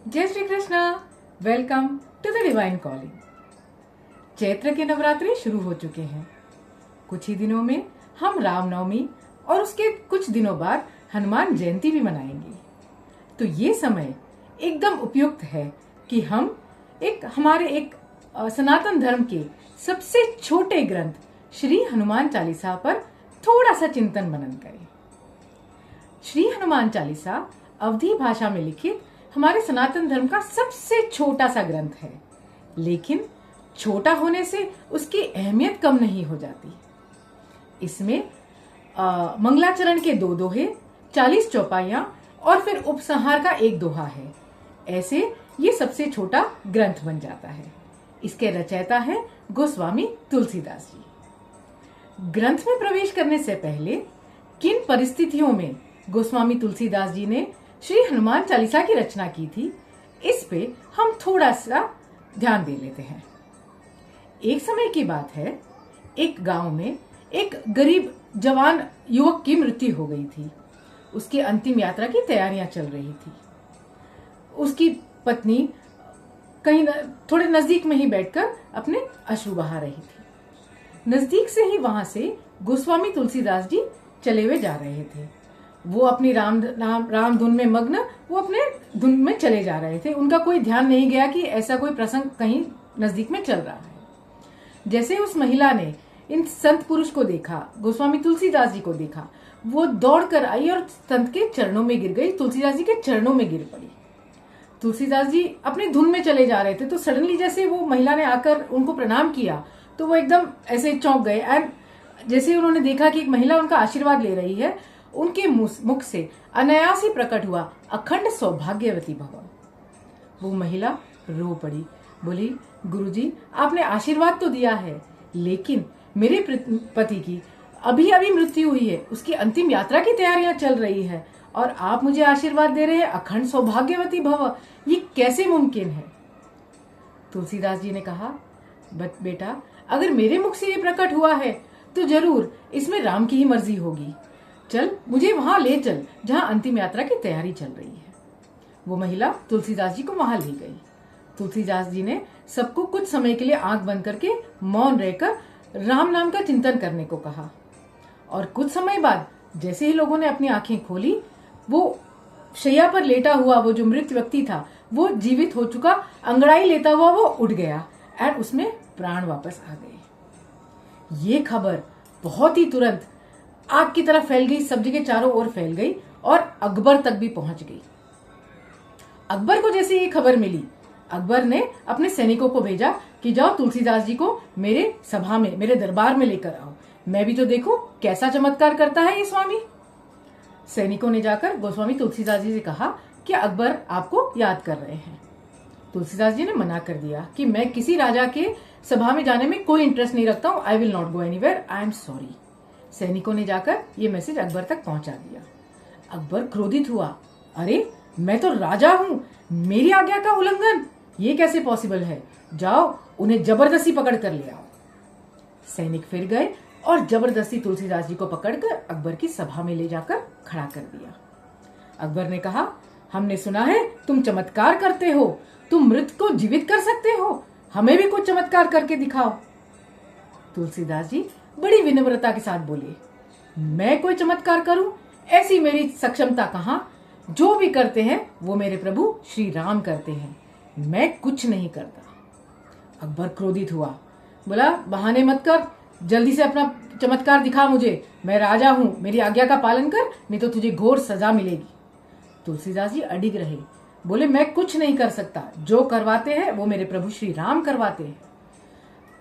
जय Shri Krishna. Welcome to the divine calling. Chaitra के नवरात्रि शुरू हो चुके हैं। कुछ ही दिनों में हम रामनवमी और उसके कुछ दिनों बाद हनुमान जयंती भी मनाएंगे। तो ये समय एकदम उपयुक्त है कि हम हमारे सनातन धर्म के सबसे छोटे ग्रंथ श्री हनुमान चालीसा पर थोड़ा सा चिंतन मनन करें। श्री हनुमान चालीसा अवधी भाषा में लिखित हमारे सनातन धर्म का सबसे छोटा सा ग्रंथ है, लेकिन छोटा होने से उसकी अहमियत कम नहीं हो जाती। इसमें मंगलाचरण के 2 दोहे, 40 चौपाइयां और फिर उपसंहार का 1 दोहा है। ऐसे ये सबसे छोटा ग्रंथ बन जाता है। इसके रचयिता है गोस्वामी तुलसीदास जी। ग्रंथ में प्रवेश करने से पहले किन परिस्थितियों में गोस्वामी तुलसीदास जी ने श्री हनुमान चालीसा की रचना की थी, इस पे हम थोड़ा सा ध्यान दे लेते हैं। एक समय की बात है, एक गांव में एक गरीब जवान युवक की मृत्यु हो गई थी। उसकी अंतिम यात्रा की तैयारियां चल रही थी। उसकी पत्नी कहीं थोड़े नजदीक में ही बैठकर अपने अश्रु बहा रही थी। नजदीक से ही वहां से गोस्वामी तुलसीदास जी चले हुए जा रहे थे। वो अपनी राम धुन में मग्न, वो अपने धुन में चले जा रहे थे। उनका कोई ध्यान नहीं गया कि ऐसा कोई प्रसंग कहीं नजदीक में चल रहा है। जैसे उस महिला ने इन संत पुरुष को देखा, गोस्वामी तुलसीदास जी को देखा, वो दौड़ कर आई और संत के चरणों में गिर गई, तुलसीदास जी के चरणों में गिर पड़ी। तुलसीदास जी अपनी धुन में चले जा रहे थे, तो सडनली जैसे वो महिला ने आकर उनको प्रणाम किया, तो वो एकदम ऐसे चौंक गए। एंड जैसे उन्होंने देखा कि एक महिला उनका आशीर्वाद ले रही है, उनके मुख से अनायास ही प्रकट हुआ, अखंड सौभाग्यवती भव। वो महिला रो पड़ी, बोली, गुरुजी आपने आशीर्वाद तो दिया है, लेकिन मेरे पति की अभी अभी मृत्यु हुई है, उसकी अंतिम यात्रा की तैयारियां चल रही है, और आप मुझे आशीर्वाद दे रहे हैं अखंड सौभाग्यवती भव, ये कैसे मुमकिन है? तुलसीदास जी ने कहा, बेटा अगर मेरे मुख से ये प्रकट हुआ है तो जरूर इसमें राम की ही मर्जी होगी। चल मुझे वहां ले चल जहां अंतिम यात्रा की तैयारी चल रही है। वो महिला तुलसीदास जी को वहां ले गई। तुलसीदास जी ने सबको कुछ समय के लिए आंख बंद करके मौन रहकर राम नाम का चिंतन करने को कहा। और कुछ समय बाद जैसे ही लोगों ने अपनी आंखें खोली, वो शैया पर लेटा हुआ वो जो मृत व्यक्ति था, वो जीवित हो चुका अंगड़ाई लेता हुआ वो उठ गया और उसमें प्राण वापस आ गए। ये खबर बहुत ही तुरंत आग की तरह फैल गई, सब जगह चारों ओर फैल गई और अकबर तक भी पहुंच गई। अकबर को जैसे ये खबर मिली, अकबर ने अपने सैनिकों को भेजा कि जाओ तुलसीदास जी को मेरे सभा में, मेरे दरबार में लेकर आओ, मैं भी तो देखूं कैसा चमत्कार करता है ये स्वामी। सैनिकों ने जाकर गोस्वामी तुलसीदास जी से कहा कि अकबर आपको याद कर रहे हैं। तुलसीदास जी ने मना कर दिया कि मैं किसी राजा के सभा में जाने में कोई इंटरेस्ट नहीं रखता हूं, I will not go anywhere, I am sorry. सैनिकों ने जाकर ये मैसेज अकबर तक पहुंचा दिया। अकबर क्रोधित हुआ, अरे मैं तो राजा हूं, मेरी आज्ञा का उल्लंघन, ये कैसे पॉसिबल है? जाओ उन्हें जबरदस्ती पकड़ कर ले आओ। सैनिक फिर गए और जबरदस्ती तुलसीदास जी को पकड़कर अकबर की सभा में ले जाकर खड़ा कर दिया। अकबर ने कहा, हमने सुना है तुम चमत्कार करते हो, तुम मृत को जीवित कर सकते हो, हमें भी कुछ चमत्कार करके दिखाओ। तुलसीदास जी बड़ी विनम्रता के साथ बोले, मैं कोई चमत्कार करूं? ऐसी मेरी सक्षमता कहां? जो भी करते हैं वो मेरे प्रभु श्री राम करते हैं, मैं कुछ नहीं करता। अकबर क्रोधित हुआ, बोला, बहाने मत कर, जल्दी से अपना चमत्कार दिखा मुझे, मैं राजा हूं, मेरी आज्ञा का पालन कर, नहीं तो तुझे घोर सजा मिलेगी। तुलसीदास जी अडिग रहे, बोले, मैं कुछ नहीं कर सकता, जो करवाते हैं वो मेरे प्रभु श्री राम करवाते हैं।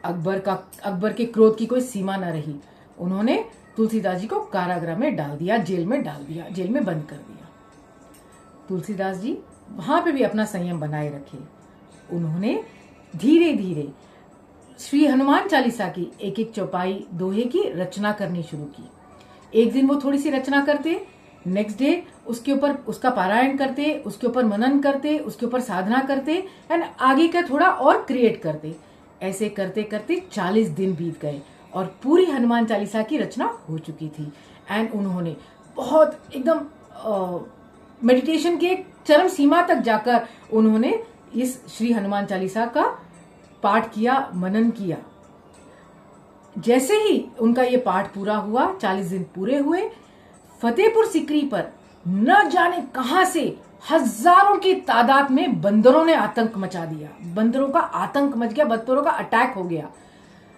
अकबर के क्रोध की कोई सीमा न रही। उन्होंने तुलसीदास जी को कारागृह में डाल दिया, जेल में डाल दिया, जेल में बंद कर दिया। तुलसीदास जी वहां पे भी अपना संयम बनाए रखे। उन्होंने धीरे धीरे श्री हनुमान चालीसा की एक एक चौपाई, दोहे की रचना करनी शुरू की। एक दिन वो थोड़ी सी रचना करते, नेक्स्ट डे उसके ऊपर उसका पारायण करते, उसके ऊपर मनन करते, उसके ऊपर साधना करते एंड आगे का थोड़ा और क्रिएट करते। ऐसे करते करते 40 दिन बीत गए और पूरी हनुमान चालीसा की रचना हो चुकी थी। एंड उन्होंने बहुत एकदम मेडिटेशन के चरम सीमा तक जाकर उन्होंने इस श्री हनुमान चालीसा का पाठ किया, मनन किया। जैसे ही उनका ये पाठ पूरा हुआ, 40 दिन पूरे हुए, फतेहपुर सिकरी पर न जाने कहां से हजारों की तादाद में बंदरों ने आतंक मचा दिया। बंदरों का आतंक मच गया, बंदरों का अटैक हो गया।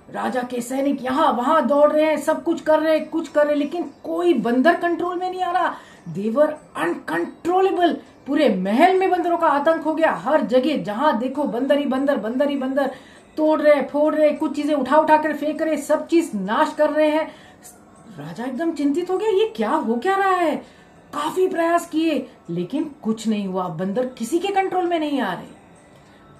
राजा के सैनिक यहां वहां दौड़ रहे हैं, सब कुछ कर रहे हैं, लेकिन कोई बंदर कंट्रोल में नहीं आ रहा। देवर अनकंट्रोलेबल। पूरे महल में बंदरों का आतंक हो गया। हर जगह जहां देखो बंदर ही बंदर, बंदर ही बंदर। तोड़ रहे, फोड़ रहे, कुछ चीजें उठा उठा कर फेंक रहे, सब चीज नाश कर रहे हैं। राजा एकदम चिंतित हो गया, ये क्या हो क्या रहा है। काफी प्रयास किए लेकिन कुछ नहीं हुआ, बंदर किसी के कंट्रोल में नहीं आ रहे।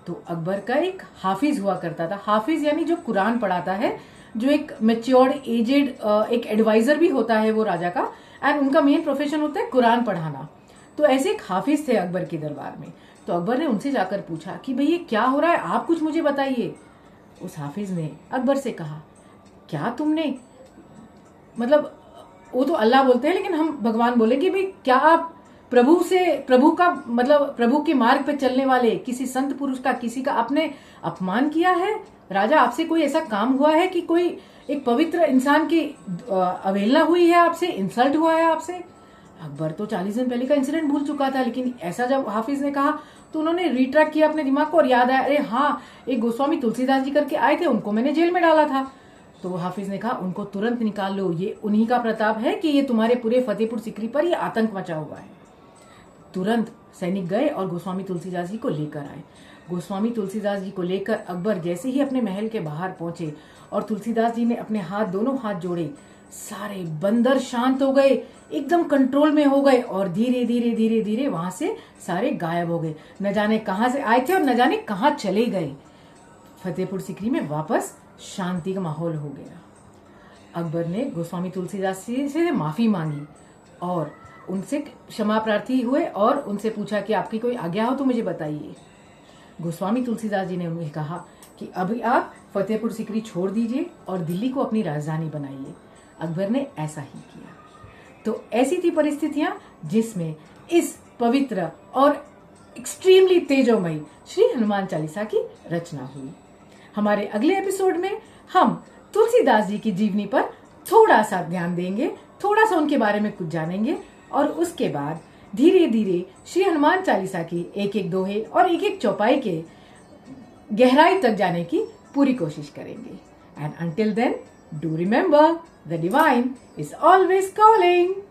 तो अकबर का एक हाफिज हुआ करता था। हाफिज यानी जो कुरान पढ़ाता है, जो एक मेच्योर्ड एजेड एक एडवाइजर भी होता है वो राजा का, एंड उनका मेन प्रोफेशन होता है कुरान पढ़ाना। तो ऐसे एक हाफिज थे अकबर के दरबार में। तो अकबर ने उनसे जाकर पूछा कि भाई ये क्या हो रहा है, आप कुछ मुझे बताइए। उस हाफिज ने अकबर से कहा, क्या तुमने, मतलब वो तो अल्लाह बोलते हैं लेकिन हम भगवान बोले कि भाई क्या आप प्रभु का मतलब प्रभु के मार्ग पे चलने वाले किसी संत पुरुष का, किसी का आपने अपमान किया है? राजा, आपसे कोई ऐसा काम हुआ है कि कोई एक पवित्र इंसान की अवहेलना हुई है आपसे, इंसल्ट हुआ है आपसे? अकबर तो 40 दिन पहले का इंसिडेंट भूल चुका था, लेकिन ऐसा जब हाफिज ने कहा तो उन्होंने रिट्रैक्ट किया अपने दिमाग को और याद आया, अरे हाँ, एक गोस्वामी तुलसीदास जी करके आए थे, उनको मैंने जेल में डाला था। तो हाफिज ने कहा उनको तुरंत निकाल लो, ये उन्हीं का प्रताप है कि ये तुम्हारे पूरे फतेहपुर सिकरी पर ये आतंक मचा हुआ है। तुरंत सैनिक गए और गोस्वामी तुलसीदास जी को लेकर आए। गोस्वामी तुलसीदास जी को लेकर अकबर जैसे ही अपने महल के बाहर पहुंचे और तुलसीदास जी ने अपने हाथ, दोनों हाथ जोड़े, सारे बंदर शांत हो गए, एकदम कंट्रोल में हो गए और धीरे धीरे धीरे धीरे वहां से सारे गायब हो गए। न जाने कहां से आए थे और न जाने कहां चले गए। फतेहपुर सिकरी में वापस शांति का माहौल हो गया। अकबर ने गोस्वामी तुलसीदास जी से माफी मांगी और उनसे क्षमा प्रार्थी हुए और उनसे पूछा कि आपकी कोई आज्ञा हो तो मुझे बताइए। गोस्वामी तुलसीदास जी ने उन्हें कहा कि अभी आप फतेहपुर सिकरी छोड़ दीजिए और दिल्ली को अपनी राजधानी बनाइए। अकबर ने ऐसा ही किया। तो ऐसी थी परिस्थितियां जिसमें इस पवित्र और एक्सट्रीमली तेजोमयी श्री हनुमान चालीसा की रचना हुई। हमारे अगले एपिसोड में हम तुलसीदास जी की जीवनी पर थोड़ा सा ध्यान देंगे, थोड़ा सा उनके बारे में कुछ जानेंगे और उसके बाद धीरे धीरे श्री हनुमान चालीसा की एक एक दोहे और एक एक चौपाई के गहराई तक जाने की पूरी कोशिश करेंगे। And until then, do remember, the divine is always calling.